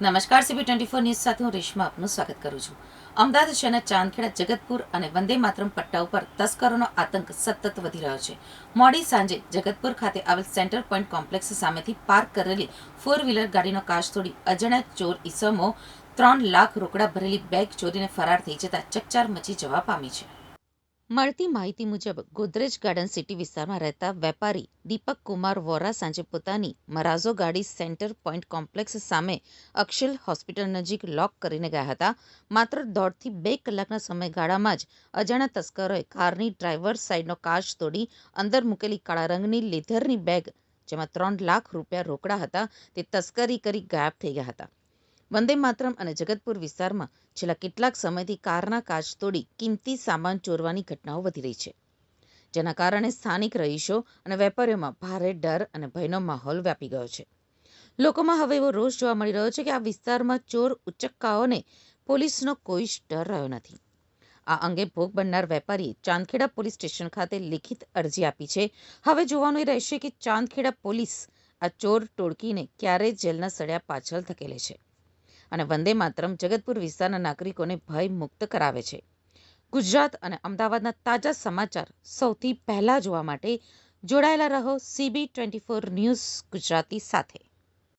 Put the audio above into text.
નમસ્કાર CB24 news સાથે હું રેશમા આપનું સ્વાગત કરું છું. અમદાવાદ શહેરના ચાંદખેડા, જગતપુર અને વંદે માતરમ પટ્ટા ઉપર તસ્કરોનો આતંક સતત વધી રહ્યો છે. મોડી સાંજે જગતપુર ખાતે આવેલ સેન્ટર પોઈન્ટ કોમ્પ્લેક્સ સામેથી પાર્ક કરેલી 4 વ્હીલર ગાડીનો કાચ તોડી અજાણ્યા ચોર ઈસમો 3 લાખ રોકડા ભરેલી બેગ ચોરીને ફરાર થઈ જતા ચકચાર મચી જવા પામી છે. મળતી માહિતી મુજબ ગોદરેજ ગાર્ડન સિટી વિસ્તારમાં રહેતા વેપારી દીપક કુમાર વોરા સાંજે પોતાની મરાઝો ગાડી સેન્ટર પોઈન્ટ કોમ્પ્લેક્સ સામે અક્ષલ હોસ્પિટલ નજીક લોક કરીને ગયા હતા. માત્ર 1.5 થી 2 કલાકના સમયગાળામાં જ અજાણ્યા તસ્કરોએ કારની ડ્રાઈવર સાઈડનો કાચ તોડી અંદર મૂકેલી કાળા રંગની લેધરની બેગ, જેમાં 3 લાખ રૂપિયા રોકડા હતા, તે તસ્કરી કરી ગાયબ થઈ ગયા હતા. વંદે માતરમ અને જગતપુર વિસ્તારમાં છેલ્લા કેટલાક સમયથી કારના કાચ તોડી કિંમતી સામાન ચોરવાની ઘટનાઓ વધી રહી છે, જેના કારણે સ્થાનિક રહીશો અને વેપારીઓમાં ભારે ડર અને ભયનો માહોલ વ્યાપી ગયો છે. લોકોમાં હવે એવો રોષ જોવા મળી રહ્યો છે કે આ વિસ્તારમાં ચોર ઉચક્કાઓને પોલીસનો કોઈ જ ડર રહ્યો નથી. આ અંગે ભોગ બનનાર વેપારીએ ચાંદખેડા પોલીસ સ્ટેશન ખાતે લેખિત અરજી આપી છે. હવે જોવાનું એ રહેશે કે ચાંદખેડા પોલીસ આ ચોર ટોળકીને ક્યારે જેલના સળિયા પાછળ ધકેલે છે અને વંદે માતરમ જગતપુર વિસ્તારના નાગરિકોને ભય મુક્ત કરાવે છે. ગુજરાત અને અમદાવાદના તાજા સમાચાર સૌથી પહેલા જોવા માટે જોડાયેલા રહો CB24 ન્યૂઝ ગુજરાતી સાથે.